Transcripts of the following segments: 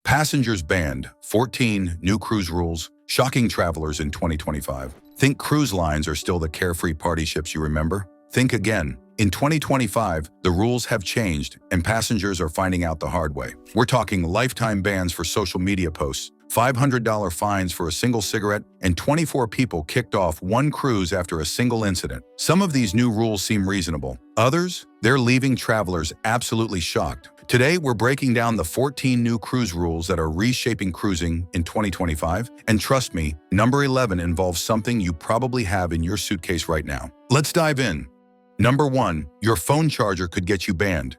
Passengers banned, 14 new cruise rules, shocking travelers in 2025. Think cruise lines are still the carefree party ships you remember? Think again. In 2025, the rules have changed and passengers are finding out the hard way. We're talking lifetime bans for social media posts, $500 fines for a single cigarette, and 24 people kicked off one cruise after a single incident. Some of these new rules seem reasonable. Others, they're leaving travelers absolutely shocked. Today, we're breaking down the 14 new cruise rules that are reshaping cruising in 2025. And trust me, number 11 involves something you probably have in your suitcase right now. Let's dive in. Number 1, your phone charger could get you banned.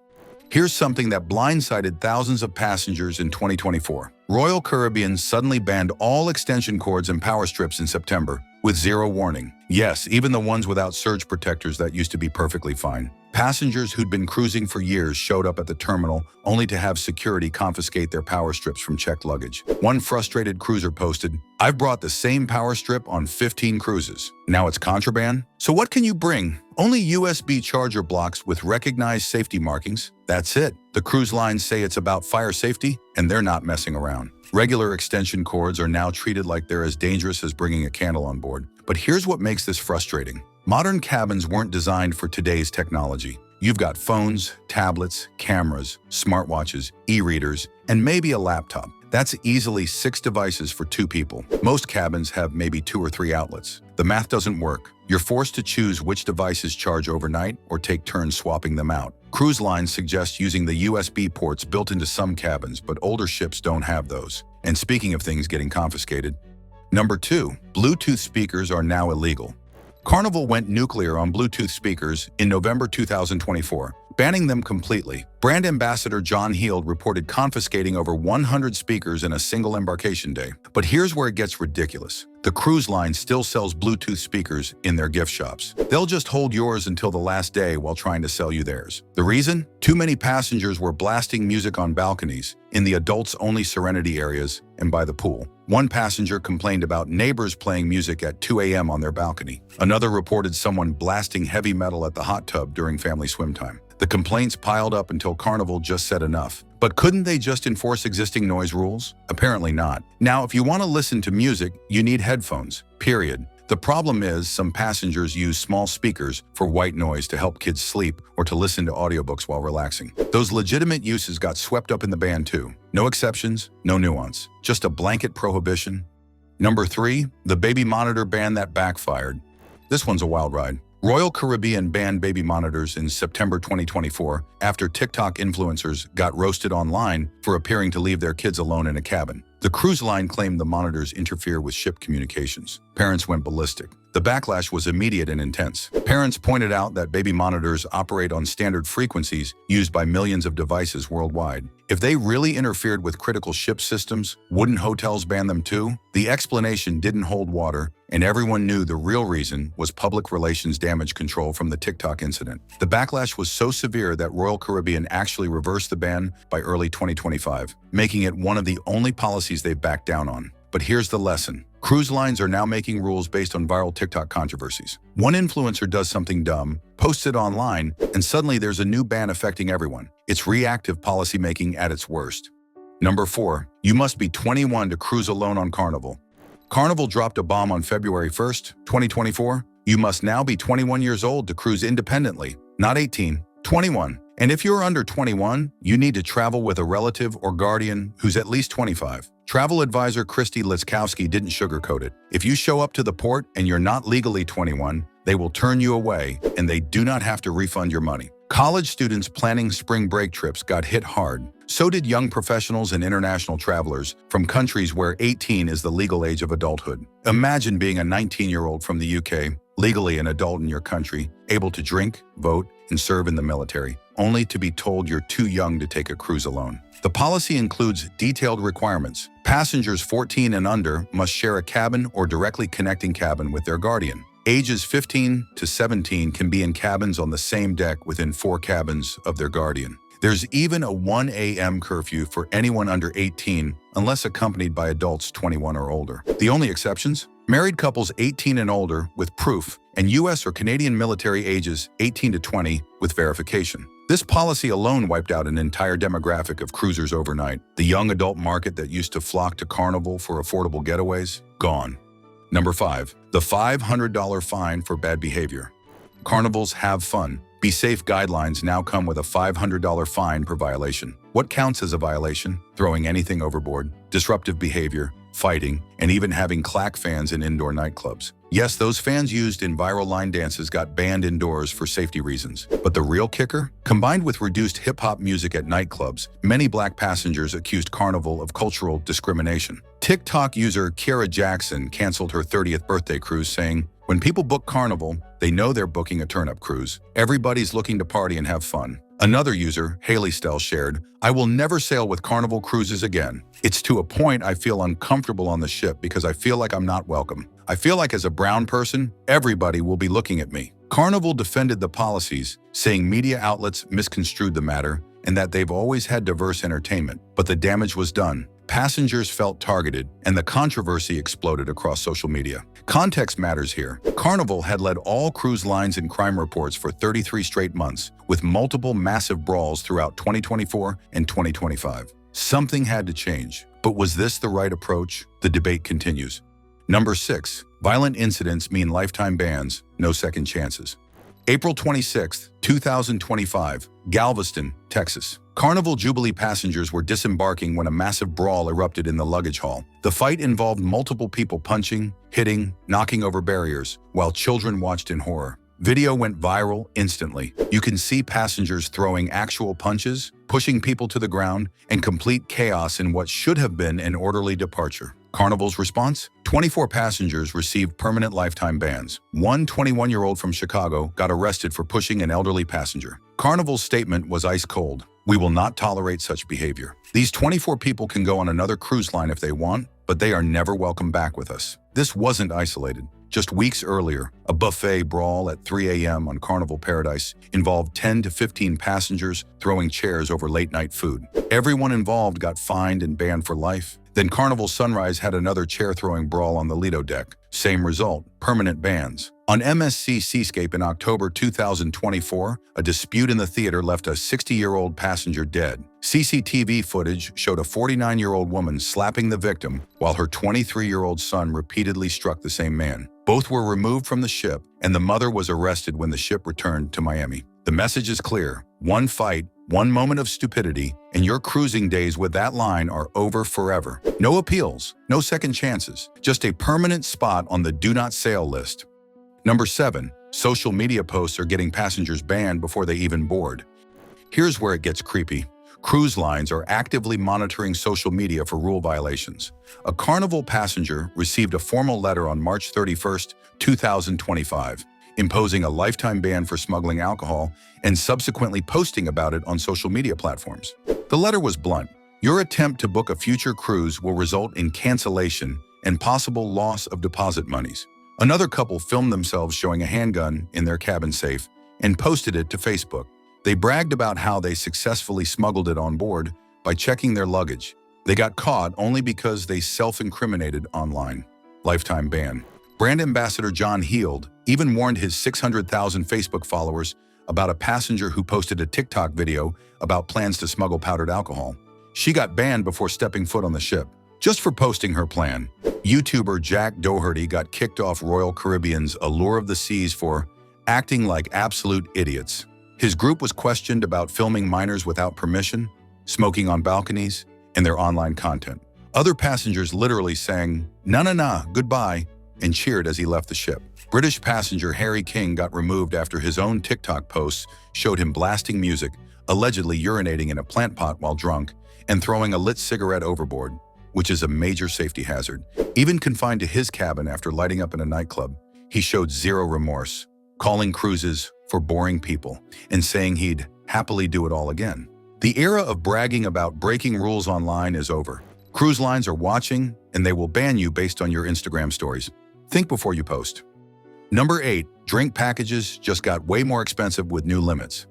Here's something that blindsided thousands of passengers in 2024. Royal Caribbean suddenly banned all extension cords and power strips in September, with zero warning. Yes, even the ones without surge protectors that used to be perfectly fine. Passengers who'd been cruising for years showed up at the terminal only to have security confiscate their power strips from checked luggage. One frustrated cruiser posted, "I've brought the same power strip on 15 cruises. Now it's contraband? So what can you bring? Only USB charger blocks with recognized safety markings. That's it." The cruise lines say it's about fire safety, and they're not messing around. Regular extension cords are now treated like they're as dangerous as bringing a candle on board. But here's what makes this frustrating. Modern cabins weren't designed for today's technology. You've got phones, tablets, cameras, smartwatches, e-readers, and maybe a laptop. That's easily 6 devices for 2 people. Most cabins have maybe 2 or 3 outlets. The math doesn't work. You're forced to choose which devices charge overnight or take turns swapping them out. Cruise lines suggest using the USB ports built into some cabins, but older ships don't have those. And speaking of things getting confiscated, number 2, Bluetooth speakers are now illegal. Carnival went nuclear on Bluetooth speakers in November 2024, banning them completely. Brand ambassador John Heald reported confiscating over 100 speakers in a single embarkation day. But here's where it gets ridiculous. The cruise line still sells Bluetooth speakers in their gift shops. They'll just hold yours until the last day while trying to sell you theirs. The reason? Too many passengers were blasting music on balconies, in the adults-only Serenity areas, and by the pool. One passenger complained about neighbors playing music at 2 a.m. on their balcony. Another reported someone blasting heavy metal at the hot tub during family swim time. The complaints piled up until Carnival just said enough. But couldn't they just enforce existing noise rules? Apparently not. Now, if you want to listen to music, you need headphones, period. The problem is some passengers use small speakers for white noise to help kids sleep or to listen to audiobooks while relaxing. Those legitimate uses got swept up in the ban too. No exceptions, no nuance, just a blanket prohibition. Number 3, the baby monitor ban that backfired. This one's a wild ride. Royal Caribbean banned baby monitors in September 2024 after TikTok influencers got roasted online for appearing to leave their kids alone in a cabin. The cruise line claimed the monitors interfere with ship communications. Parents went ballistic. The backlash was immediate and intense. Parents pointed out that baby monitors operate on standard frequencies used by millions of devices worldwide. If they really interfered with critical ship systems, wouldn't hotels ban them too? The explanation didn't hold water, and everyone knew the real reason was public relations damage control from the TikTok incident. The backlash was so severe that Royal Caribbean actually reversed the ban by early 2025, making it one of the only policies they've backed down on. But here's the lesson. Cruise lines are now making rules based on viral TikTok controversies. One influencer does something dumb, posts it online, and suddenly there's a new ban affecting everyone. It's reactive policymaking at its worst. Number 4, you must be 21 to cruise alone on Carnival. Carnival dropped a bomb on February 1st, 2024. You must now be 21 years old to cruise independently, not 18, 21. And if you're under 21, you need to travel with a relative or guardian who's at least 25. Travel advisor Christy Litzkowski didn't sugarcoat it. If you show up to the port and you're not legally 21, they will turn you away and they do not have to refund your money. College students planning spring break trips got hit hard. So did young professionals and international travelers from countries where 18 is the legal age of adulthood. Imagine being a 19-year-old from the UK, legally an adult in your country, able to drink, vote, and serve in the military, only to be told you're too young to take a cruise alone. The policy includes detailed requirements. Passengers 14 and under must share a cabin or directly connecting cabin with their guardian. Ages 15 to 17 can be in cabins on the same deck within 4 cabins of their guardian. There's even a 1 a.m. curfew for anyone under 18 unless accompanied by adults 21 or older. The only exceptions? Married couples 18 and older with proof, and U.S. or Canadian military ages 18 to 20 with verification. This policy alone wiped out an entire demographic of cruisers overnight. The young adult market that used to flock to Carnival for affordable getaways, gone. Number 5. The $500 fine for bad behavior. Carnival's Have Fun, Be Safe guidelines now come with a $500 fine per violation. What counts as a violation? Throwing anything overboard, disruptive behavior, fighting, and even having clack fans in indoor nightclubs. Yes, those fans used in viral line dances got banned indoors for safety reasons. But the real kicker? Combined with reduced hip-hop music at nightclubs, many black passengers accused Carnival of cultural discrimination. TikTok user Kiara Jackson canceled her 30th birthday cruise, saying, "When people book Carnival, they know they're booking a turn-up cruise. Everybody's looking to party and have fun." Another user, Haley Stell, shared, "I will never sail with Carnival Cruises again. It's to a point I feel uncomfortable on the ship because I feel like I'm not welcome. I feel like as a brown person, everybody will be looking at me." Carnival defended the policies, saying media outlets misconstrued the matter and that they've always had diverse entertainment. But the damage was done. Passengers felt targeted, and the controversy exploded across social media. Context matters here. Carnival had led all cruise lines in crime reports for 33 straight months, with multiple massive brawls throughout 2024 and 2025. Something had to change. But was this the right approach? The debate continues. Number 6. Violent incidents mean lifetime bans, no second chances. April 26, 2025, Galveston, Texas. Carnival Jubilee passengers were disembarking when a massive brawl erupted in the luggage hall. The fight involved multiple people punching, hitting, knocking over barriers, while children watched in horror. Video went viral instantly. You can see passengers throwing actual punches, pushing people to the ground, and complete chaos in what should have been an orderly departure. Carnival's response? 24 passengers received permanent lifetime bans. One 21-year-old from Chicago got arrested for pushing an elderly passenger. Carnival's statement was ice cold. "We will not tolerate such behavior. These 24 people can go on another cruise line if they want, but they are never welcome back with us." This wasn't isolated. Just weeks earlier, a buffet brawl at 3 a.m. on Carnival Paradise involved 10 to 15 passengers throwing chairs over late-night food. Everyone involved got fined and banned for life. Then Carnival Sunrise had another chair-throwing brawl on the Lido deck. Same result, permanent bans. On MSC Seascape in October 2024, a dispute in the theater left a 60-year-old passenger dead. CCTV footage showed a 49-year-old woman slapping the victim while her 23-year-old son repeatedly struck the same man. Both were removed from the ship, and the mother was arrested when the ship returned to Miami. The message is clear. One fight, one moment of stupidity, and your cruising days with that line are over forever. No appeals, no second chances, just a permanent spot on the do not sail list. Number 7. Social media posts are getting passengers banned before they even board. Here's where it gets creepy. Cruise lines are actively monitoring social media for rule violations. A Carnival passenger received a formal letter on March 31, 2025, imposing a lifetime ban for smuggling alcohol and subsequently posting about it on social media platforms. The letter was blunt. Your attempt to book a future cruise will result in cancellation and possible loss of deposit monies. Another couple filmed themselves showing a handgun in their cabin safe and posted it to Facebook. They bragged about how they successfully smuggled it on board by checking their luggage. They got caught only because they self-incriminated online. Lifetime ban. Brand ambassador John Heald even warned his 600,000 Facebook followers about a passenger who posted a TikTok video about plans to smuggle powdered alcohol. She got banned before stepping foot on the ship, just for posting her plan. YouTuber Jack Doherty got kicked off Royal Caribbean's Allure of the Seas for acting like absolute idiots. His group was questioned about filming minors without permission, smoking on balconies, and their online content. Other passengers literally sang, "Na na na, goodbye," and cheered as he left the ship. British passenger Harry King got removed after his own TikTok posts showed him blasting music, allegedly urinating in a plant pot while drunk, and throwing a lit cigarette overboard, which is a major safety hazard. Even confined to his cabin after lighting up in a nightclub, he showed zero remorse, calling cruises for boring people and saying he'd happily do it all again. The era of bragging about breaking rules online is over. Cruise lines are watching, and they will ban you based on your Instagram stories. Think before you post. Number 8. Drink packages just got way more expensive with new limits.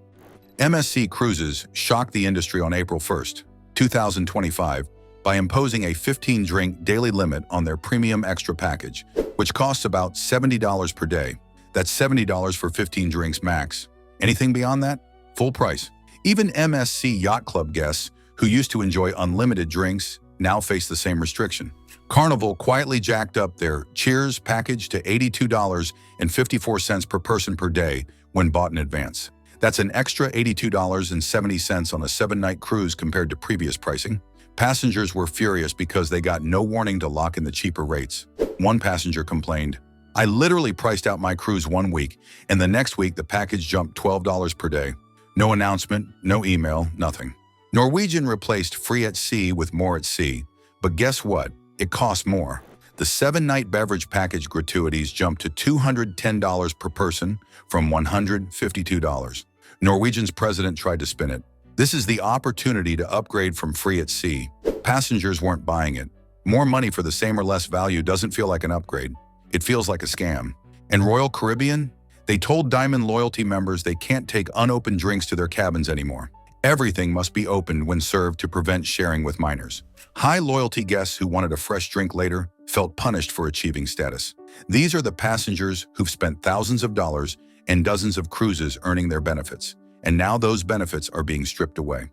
MSC Cruises shocked the industry on April 1, 2025, by imposing a 15-drink daily limit on their premium extra package, which costs about $70 per day. That's $70 for 15 drinks max. Anything beyond that? Full price. Even MSC Yacht Club guests, who used to enjoy unlimited drinks, now face the same restriction. Carnival quietly jacked up their Cheers package to $82.54 per person per day when bought in advance. That's an extra $82.70 on a 7-night cruise compared to previous pricing. Passengers were furious because they got no warning to lock in the cheaper rates. One passenger complained, "I literally priced out my cruise 1 week, and the next week the package jumped $12 per day. No announcement, no email, nothing." Norwegian replaced free at sea with more at sea, but guess what? It cost more. The 7-night beverage package gratuities jumped to $210 per person from $152. Norwegian's president tried to spin it. This is the opportunity to upgrade from free at sea. Passengers weren't buying it. More money for the same or less value doesn't feel like an upgrade. It feels like a scam. And Royal Caribbean? They told Diamond Loyalty members they can't take unopened drinks to their cabins anymore. Everything must be opened when served to prevent sharing with minors. High loyalty guests who wanted a fresh drink later felt punished for achieving status. These are the passengers who've spent thousands of dollars and dozens of cruises earning their benefits, and now those benefits are being stripped away.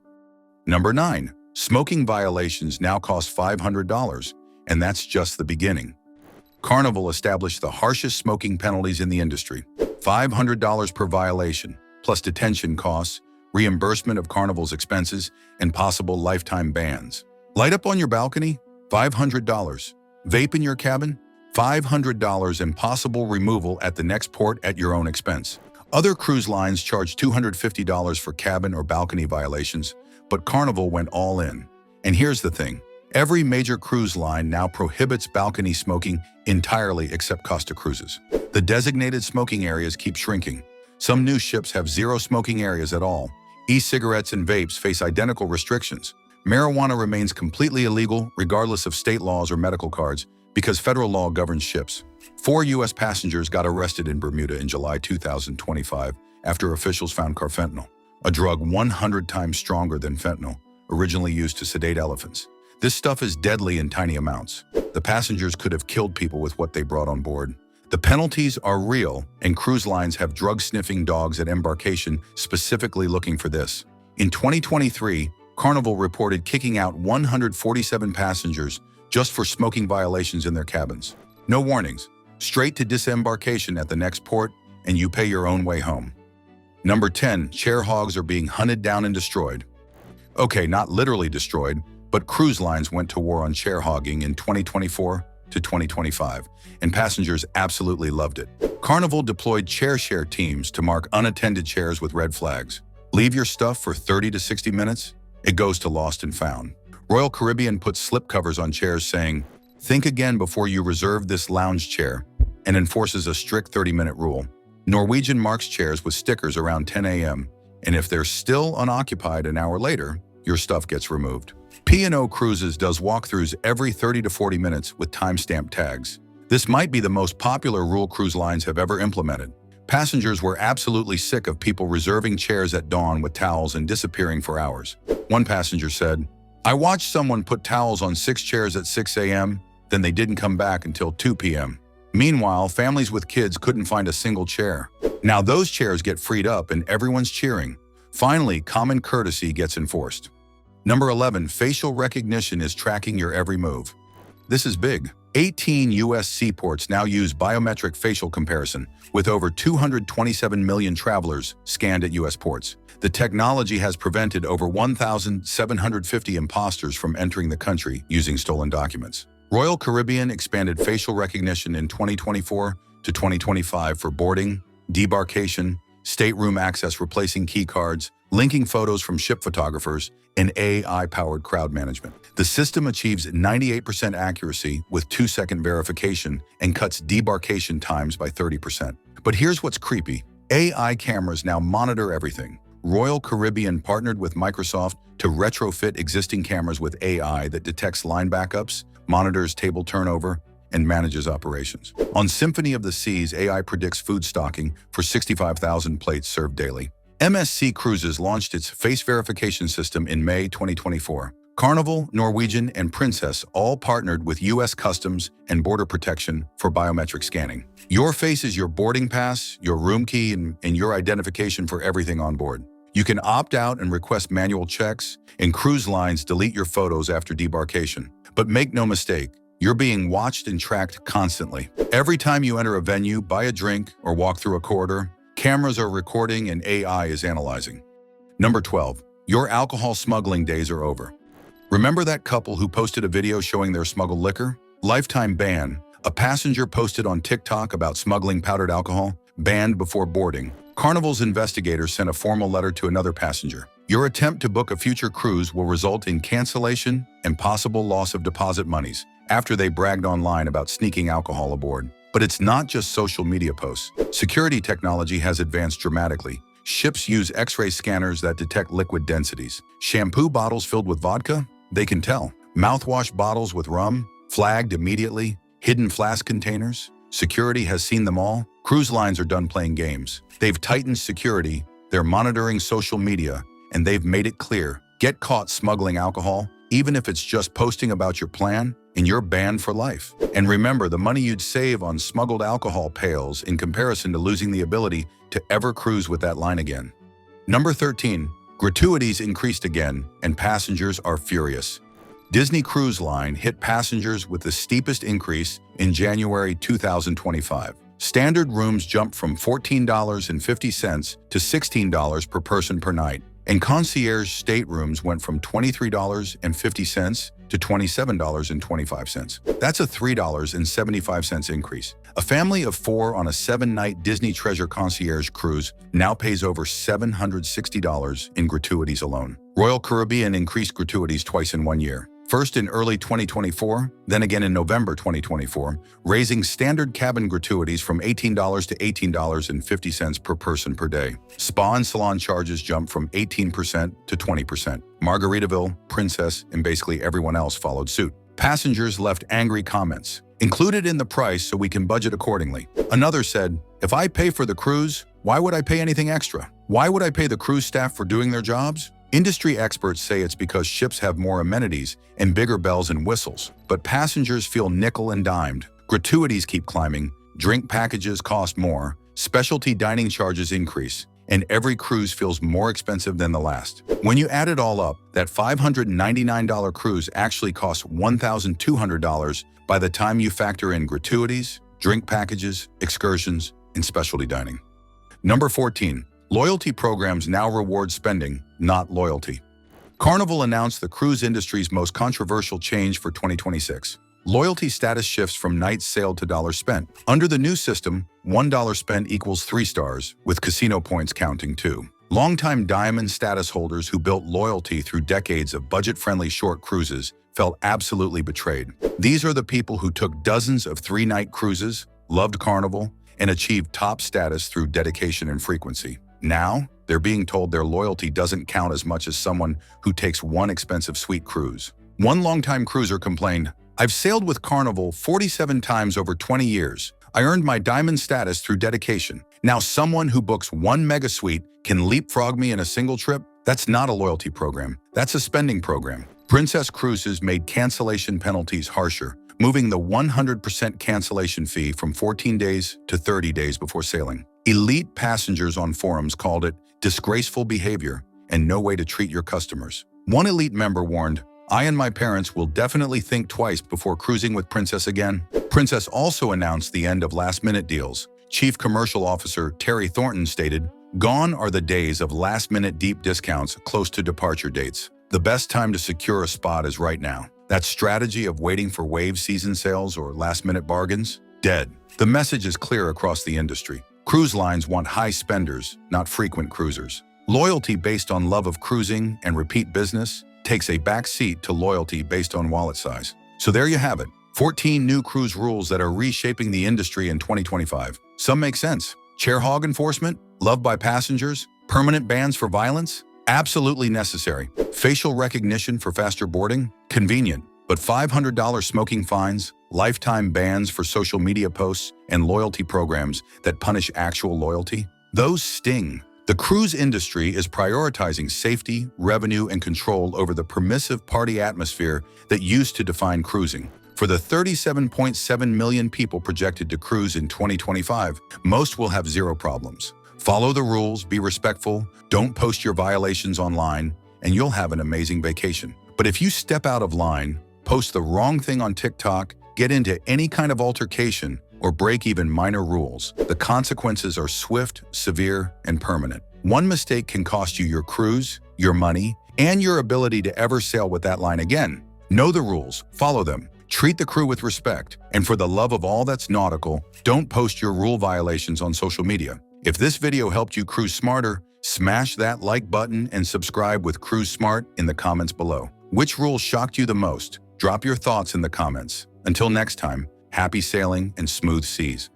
Number 9. Smoking violations now cost $500, and that's just the beginning. Carnival established the harshest smoking penalties in the industry. $500 per violation, plus detention costs, reimbursement of Carnival's expenses, and possible lifetime bans. Light up on your balcony? $500. Vape in your cabin? $500 and possible removal at the next port at your own expense. Other cruise lines charge $250 for cabin or balcony violations, but Carnival went all in. And here's the thing. Every major cruise line now prohibits balcony smoking entirely except Costa Cruises. The designated smoking areas keep shrinking. Some new ships have 0 smoking areas at all. E-cigarettes and vapes face identical restrictions. Marijuana remains completely illegal regardless of state laws or medical cards because federal law governs ships. 4 U.S. passengers got arrested in Bermuda in July 2025 after officials found carfentanil, a drug 100 times stronger than fentanyl, originally used to sedate elephants. This stuff is deadly in tiny amounts. The passengers could have killed people with what they brought on board. The penalties are real, and cruise lines have drug-sniffing dogs at embarkation specifically looking for this. In 2023, Carnival reported kicking out 147 passengers just for smoking violations in their cabins. No warnings, straight to disembarkation at the next port, and you pay your own way home. Number 10, chair hogs are being hunted down and destroyed. Okay, not literally destroyed, but cruise lines went to war on chair hogging in 2024 to 2025, and passengers absolutely loved it. Carnival deployed chair share teams to mark unattended chairs with red flags. Leave your stuff for 30 to 60 minutes, it goes to lost and found. Royal Caribbean puts slip covers on chairs saying, "Think again before you reserve this lounge chair," and enforces a strict 30-minute rule. Norwegian marks chairs with stickers around 10 a.m., and if they're still unoccupied an hour later, your stuff gets removed. P&O Cruises does walkthroughs every 30 to 40 minutes with timestamp tags. This might be the most popular rule cruise lines have ever implemented. Passengers were absolutely sick of people reserving chairs at dawn with towels and disappearing for hours. One passenger said, "I watched someone put towels on 6 chairs at 6 a.m., then they didn't come back until 2 p.m. Meanwhile, families with kids couldn't find a single chair. Now those chairs get freed up and everyone's cheering. Finally, common courtesy gets enforced." Number 11, facial recognition is tracking your every move. This is big. 18 U.S. seaports now use biometric facial comparison, with over 227 million travelers scanned at U.S. ports. The technology has prevented over 1,750 imposters from entering the country using stolen documents. Royal Caribbean expanded facial recognition in 2024 to 2025 for boarding, debarkation, stateroom access replacing key cards, linking photos from ship photographers, and AI-powered crowd management. The system achieves 98% accuracy with 2-second verification and cuts debarkation times by 30%. But here's what's creepy. AI cameras now monitor everything. Royal Caribbean partnered with Microsoft to retrofit existing cameras with AI that detects line backups, monitors table turnover, and manages operations. On Symphony of the Seas, AI predicts food stocking for 65,000 plates served daily. MSC Cruises launched its face verification system in May 2024. Carnival, Norwegian, and Princess all partnered with U.S. Customs and Border Protection for biometric scanning. Your face is your boarding pass, your room key, and your identification for everything on board. You can opt out and request manual checks, and cruise lines delete your photos after debarkation. But make no mistake, you're being watched and tracked constantly. Every time you enter a venue, buy a drink, or walk through a corridor, cameras are recording and AI is analyzing. Number 12. Your alcohol smuggling days are over. Remember that couple who posted a video showing their smuggled liquor? Lifetime ban. A passenger posted on TikTok about smuggling powdered alcohol, banned before boarding. Carnival's investigators sent a formal letter to another passenger. Your attempt to book a future cruise will result in cancellation and possible loss of deposit monies, after they bragged online about sneaking alcohol aboard. But it's not just social media posts. Security technology has advanced dramatically. Ships use X-ray scanners that detect liquid densities. Shampoo bottles filled with vodka? They can tell. Mouthwash bottles with rum? Flagged immediately. Hidden flask containers? Security has seen them all. Cruise lines are done playing games. They've tightened security, they're monitoring social media, and they've made it clear. Get caught smuggling alcohol, even if it's just posting about your plan, and you're banned for life. And remember, the money you'd save on smuggled alcohol pales in comparison to losing the ability to ever cruise with that line again. Number 13. Gratuities increased again, and passengers are furious. Disney Cruise Line hit passengers with the steepest increase in January 2025. Standard rooms jumped from $14.50 to $16 per person per night, and concierge staterooms went from $23.50 to $27.25. That's a $3.75 increase. A family of 4 on a 7-night Disney Treasure Concierge cruise now pays over $760 in gratuities alone. Royal Caribbean increased gratuities twice in 1 year. First in early 2024, then again in November 2024, raising standard cabin gratuities from $18 to $18.50 per person per day. Spa and salon charges jumped from 18% to 20%. Margaritaville, Princess, and basically everyone else followed suit. Passengers left angry comments. Included in the price so we can budget accordingly. Another said, if I pay for the cruise, why would I pay anything extra? Why would I pay the cruise staff for doing their jobs? Industry experts say it's because ships have more amenities and bigger bells and whistles, but passengers feel nickel and dimed. Gratuities keep climbing, drink packages cost more, specialty dining charges increase, and every cruise feels more expensive than the last. When you add it all up, that $599 cruise actually costs $1,200 by the time you factor in gratuities, drink packages, excursions, and specialty dining. Number 14. Loyalty programs now reward spending, not loyalty. Carnival announced the cruise industry's most controversial change for 2026. Loyalty status shifts from nights sailed to dollars spent. Under the new system, $1 spent equals 3 stars, with casino points counting too. Longtime diamond status holders who built loyalty through decades of budget-friendly short cruises felt absolutely betrayed. These are the people who took dozens of 3-night cruises, loved Carnival, and achieved top status through dedication and frequency. Now, they're being told their loyalty doesn't count as much as someone who takes one expensive suite cruise. One longtime cruiser complained, I've sailed with Carnival 47 times over 20 years. I earned my diamond status through dedication. Now someone who books one mega suite can leapfrog me in a single trip? That's not a loyalty program. That's a spending program. Princess Cruises made cancellation penalties harsher, moving the 100% cancellation fee from 14 days to 30 days before sailing. Elite passengers on forums called it disgraceful behavior and no way to treat your customers. One elite member warned, I and my parents will definitely think twice before cruising with Princess again. Princess also announced the end of last-minute deals. Chief Commercial Officer Terry Thornton stated, gone are the days of last-minute deep discounts close to departure dates. The best time to secure a spot is right now. That strategy of waiting for wave season sales or last-minute bargains? Dead. The message is clear across the industry. Cruise lines want high spenders, not frequent cruisers. Loyalty based on love of cruising and repeat business takes a back seat to loyalty based on wallet size. So there you have it, 14 new cruise rules that are reshaping the industry in 2025. Some make sense. Chair hog enforcement, love by passengers, permanent bans for violence, absolutely necessary. Facial recognition for faster boarding, convenient. But $500 smoking fines, lifetime bans for social media posts, and loyalty programs that punish actual loyalty? Those sting. The cruise industry is prioritizing safety, revenue, and control over the permissive party atmosphere that used to define cruising. For the 37.7 million people projected to cruise in 2025, most will have zero problems. Follow the rules, be respectful, don't post your violations online, and you'll have an amazing vacation. But if you step out of line, post the wrong thing on TikTok, get into any kind of altercation, or break even minor rules, the consequences are swift, severe, and permanent. One mistake can cost you your cruise, your money, and your ability to ever sail with that line again. Know the rules, follow them, treat the crew with respect, and for the love of all that's nautical, don't post your rule violations on social media. If this video helped you cruise smarter, smash that like button and subscribe with Cruise Smart in the comments below. Which rule shocked you the most? Drop your thoughts in the comments. Until next time, happy sailing and smooth seas.